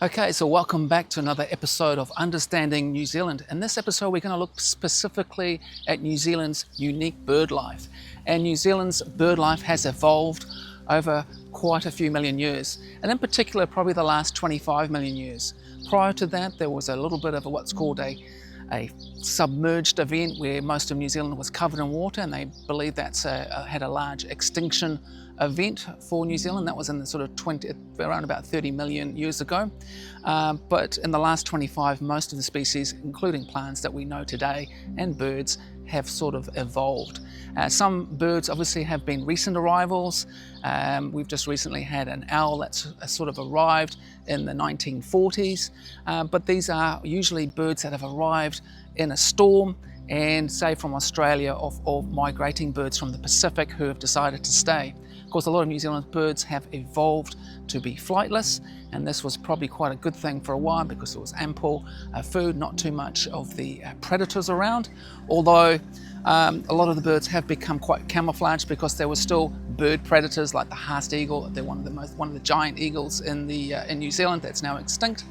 Okay, so welcome back to another episode of Understanding New Zealand. In this episode, we're going to look specifically at New Zealand's unique bird life. And New Zealand's bird life has evolved over quite a few million years, and in particular, probably the last 25 million years. Prior to that, there was a little bit of what's called a submerged event where most of New Zealand was covered in water, and they believe that's had a large extinction event for New Zealand. That was in the sort of around about 30 million years ago. But in the last 25, most of the species, including plants that we know today and birds, have sort of evolved. Some birds obviously have been recent arrivals. We've just recently had an owl that's sort of arrived in the 1940s, but these are usually birds that have arrived in a storm, and say from Australia, or migrating birds from the Pacific who have decided to stay. Of course, a lot of New Zealand birds have evolved to be flightless, and this was probably quite a good thing for a while because there was ample food, not too much of the predators around. Although a lot of the birds have become quite camouflaged because there were still bird predators like the Haast eagle. They're one of the giant eagles in New Zealand that's now extinct.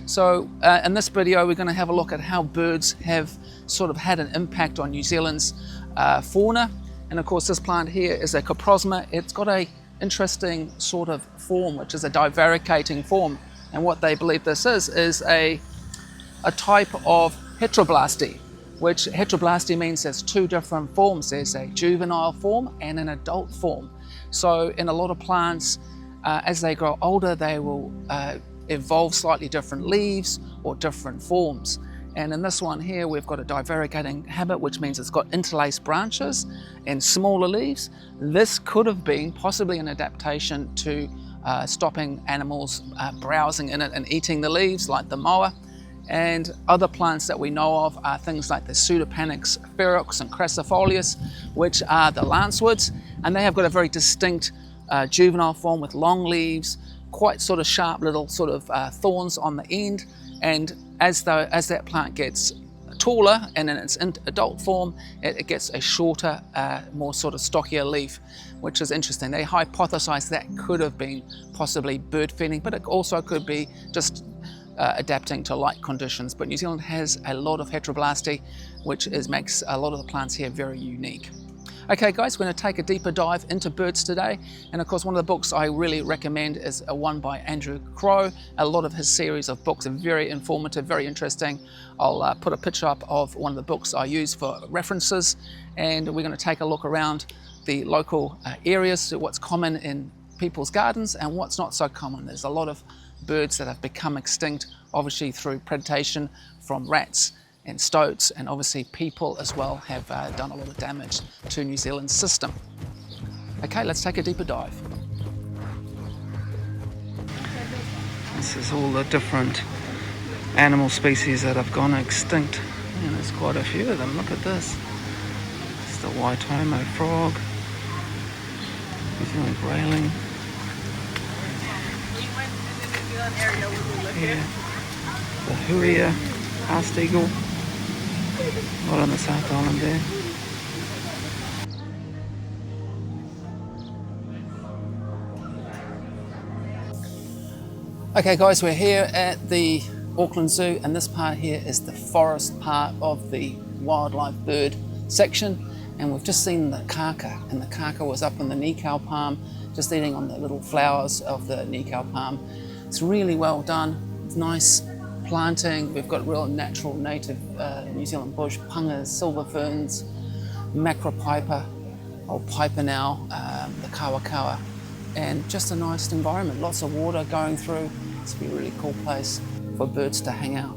So in this video, we're going to have a look at how birds have sort of had an impact on New Zealand's fauna. And of course, this plant here is a coprosma. It's got a interesting sort of form, which is a divaricating form. And what they believe this is a type of heteroblasty, which heteroblasty means there's two different forms. There's a juvenile form and an adult form. So in a lot of plants, as they grow older, they will evolve slightly different leaves or different forms. And in this one here, we've got a divaricating habit, which means it's got interlaced branches and smaller leaves. This could have been possibly an adaptation to stopping animals browsing in it and eating the leaves, like the moa. And other plants that we know of are things like the Pseudopanix ferox and crassifolius, which are the lancewoods, and they have got a very distinct juvenile form with long leaves, quite sort of sharp little sort of thorns on the end. And as that plant gets taller and in its adult form, it gets a shorter, more sort of stockier leaf, which is interesting. They hypothesized that could have been possibly bird feeding, but it also could be just adapting to light conditions. But New Zealand has a lot of heteroblasty, which makes a lot of the plants here very unique. Okay guys, we're going to take a deeper dive into birds today, and of course one of the books I really recommend is one by Andrew Crow. A lot of his series of books are very informative, very interesting. I'll put a picture up of one of the books I use for references, and we're going to take a look around the local areas, so what's common in people's gardens and what's not so common. There's a lot of birds that have become extinct, obviously through predation from rats and stoats, and obviously people as well have done a lot of damage to New Zealand's system. Okay, let's take a deeper dive. This is all the different animal species that have gone extinct, and there's quite a few of them. Look at this. It's the Waitomo frog, New Zealand grayling. Here, the Huia Haast eagle. Right on the South Island there. Okay guys, we're here at the Auckland Zoo, and this part here is the forest part of the wildlife bird section, and we've just seen the kākā, and the kākā was up in the nikau palm, just eating on the little flowers of the nikau palm. It's really well done. It's nice planting. We've got real natural native New Zealand bush, pungas, silver ferns, macropipa, old piper now, the kawakawa, and just a nice environment, lots of water going through. It's be a really cool place for birds to hang out.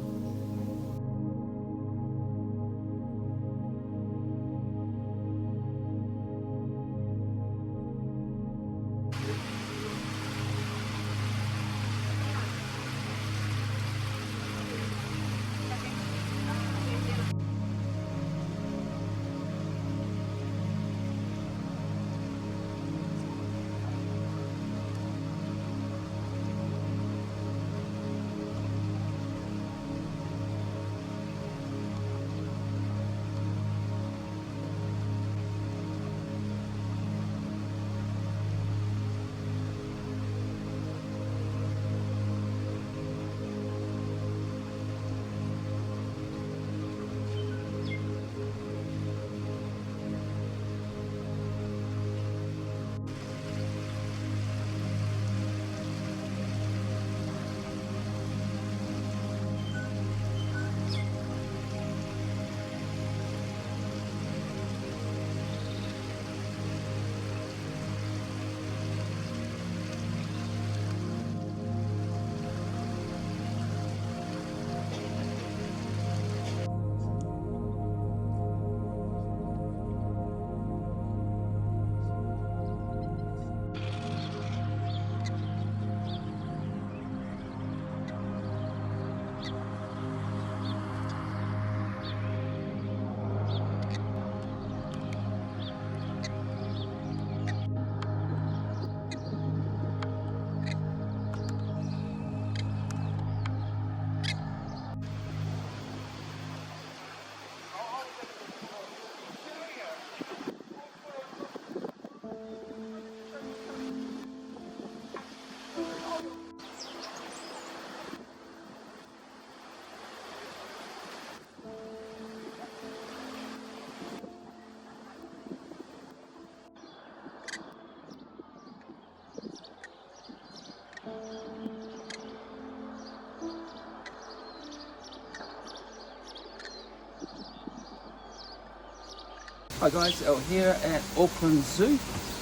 Hi guys, we're here at Auckland Zoo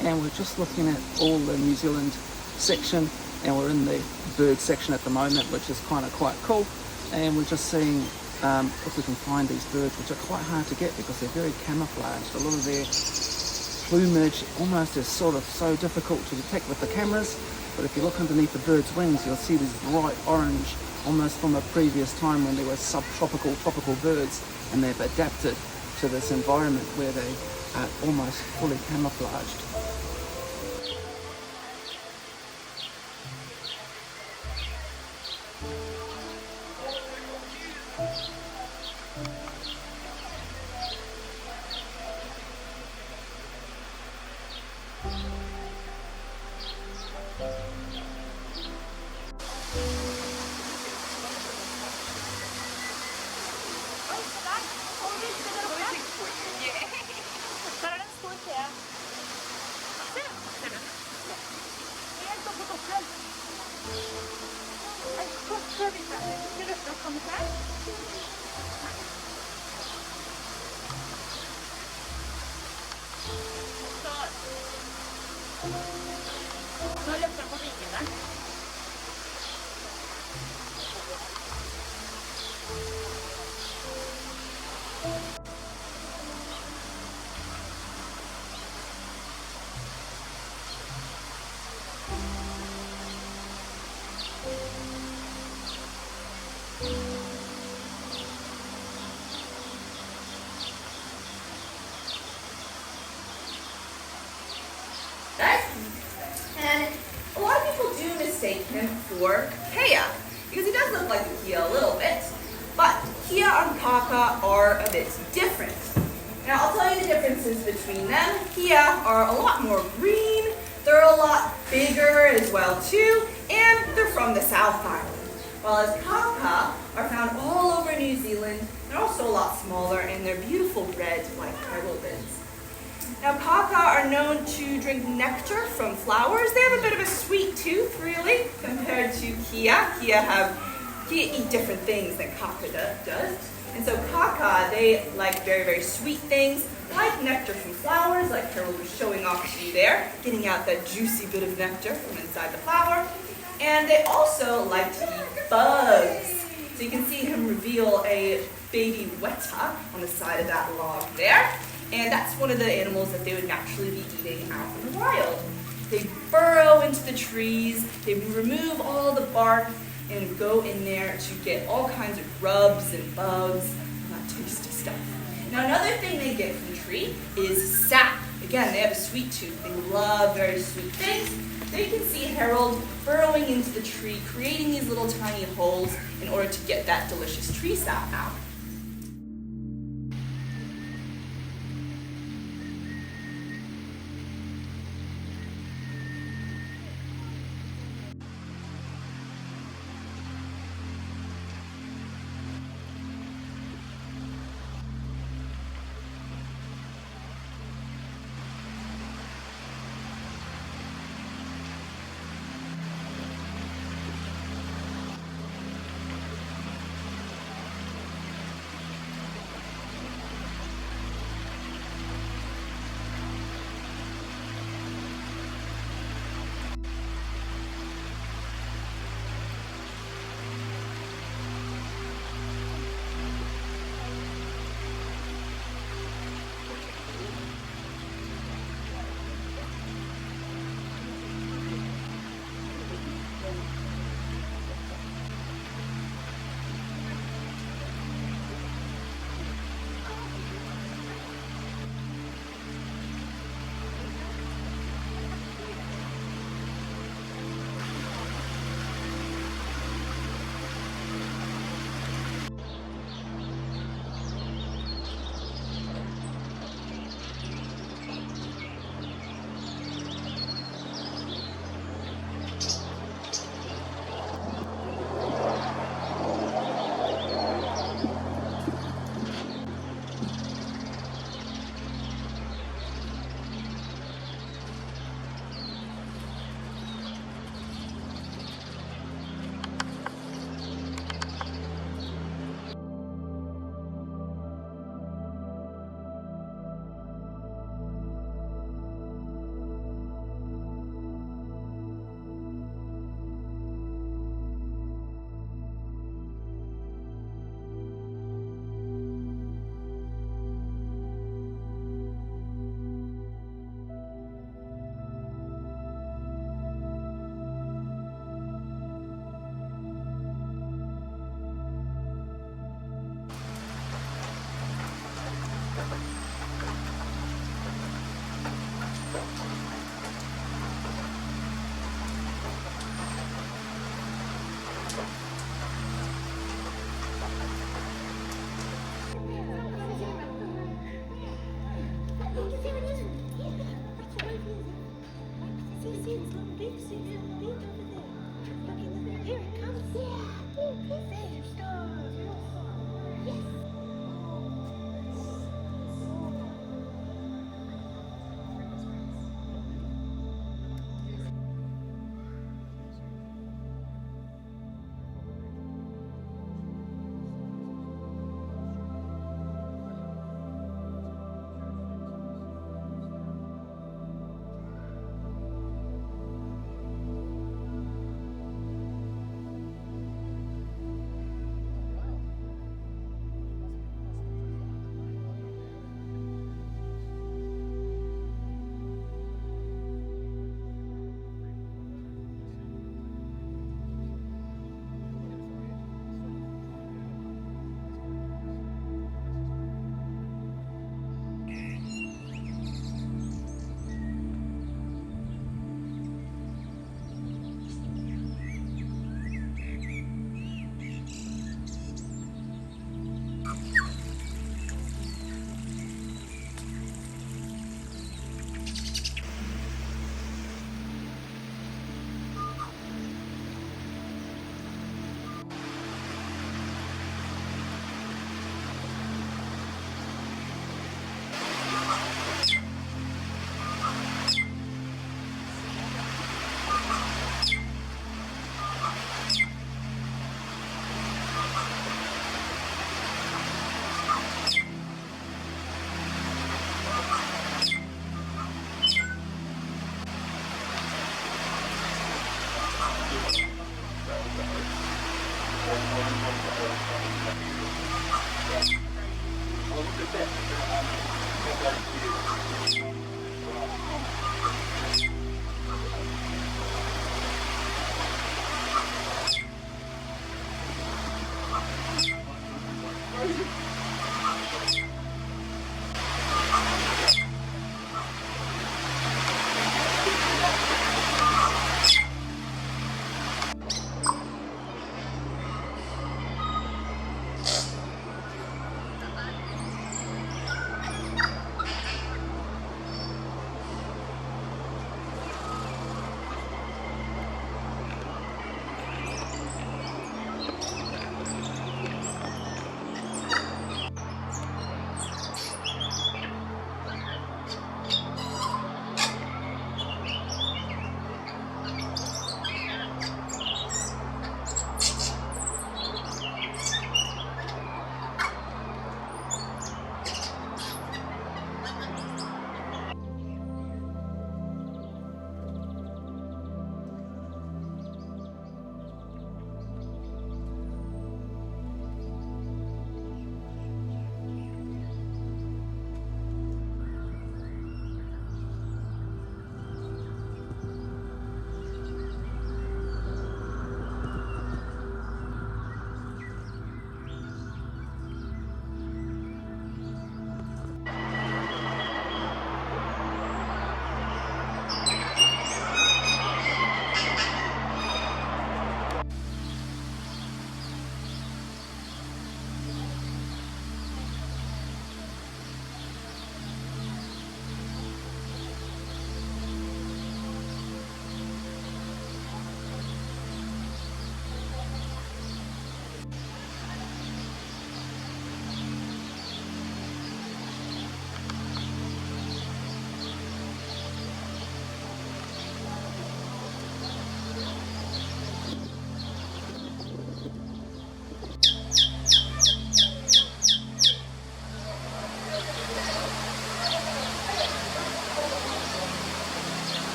and we're just looking at all the New Zealand section, and we're in the bird section at the moment, which is kind of quite cool, and we're just seeing if we can find these birds, which are quite hard to get because they're very camouflaged. A lot of their plumage almost is sort of so difficult to detect with the cameras, but if you look underneath the bird's wings you'll see these bright orange, almost from a previous time when there were subtropical, tropical birds, and they've adapted to this environment where they are almost fully camouflaged. And a lot of people do mistake him for Kea, because he does look like a Kea a little bit, but Kea and kākā are a bit different. Now I'll tell you the differences between them. Kea are a lot more green, they're a lot bigger as well too, and they're from the South Island. While as kākā are found all over New Zealand, they're also a lot smaller and they're beautiful red like heraldids. Now kākā are known to drink nectar from flowers. They have a bit of a sweet tooth, really, compared to Kea. Kea eat different things than kākā does. And so kākā, they like very, very sweet things, like nectar from flowers, like Harold was showing off to you there, getting out that juicy bit of nectar from inside the flower. And they also like to eat bugs. So you can see him reveal a baby weta on the side of that log there. And that's one of the animals that they would naturally be eating out in the wild. They burrow into the trees, they remove all the bark, and go in there to get all kinds of grubs and bugs, and that tasty stuff. Now another thing they get from the tree is sap. Again, they have a sweet tooth. They love very sweet things. So you can see Harold burrowing into the tree, creating these little tiny holes in order to get that delicious tree sap out.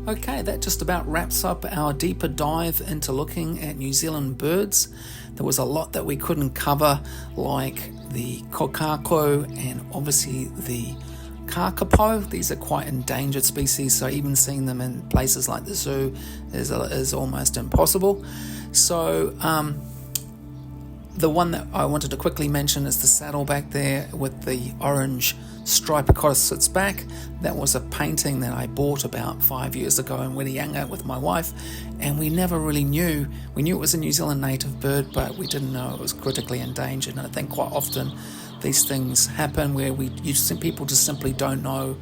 Okay, that just about wraps up our deeper dive into looking at New Zealand birds. There was a lot that we couldn't cover, like the pūkeko and obviously the kākā. These are quite endangered species, so even seeing them in places like the zoo is almost impossible. So the one that I wanted to quickly mention is the saddleback there with the orange stripe across its back. That was a painting that I bought about 5 years ago in Whitianga with my wife, and we never really knew. We knew it was a New Zealand native bird, but we didn't know it was critically endangered. And I think quite often these things happen where people just simply don't know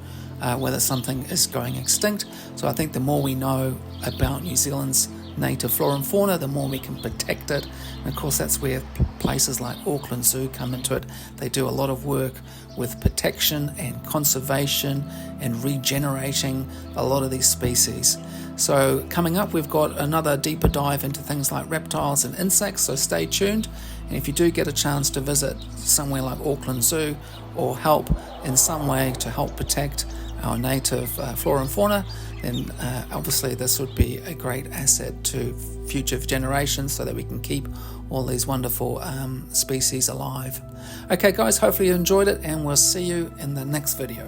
whether something is going extinct. So I think the more we know about New Zealand's native flora and fauna, the more we can protect it. And of course that's where places like Auckland Zoo come into it. They do a lot of work with protection and conservation and regenerating a lot of these species. So coming up, we've got another deeper dive into things like reptiles and insects, so stay tuned. And if you do get a chance to visit somewhere like Auckland Zoo or help in some way to help protect our native flora and fauna, then obviously this would be a great asset to future generations so that we can keep all these wonderful species alive. Okay guys, hopefully you enjoyed it, and we'll see you in the next video.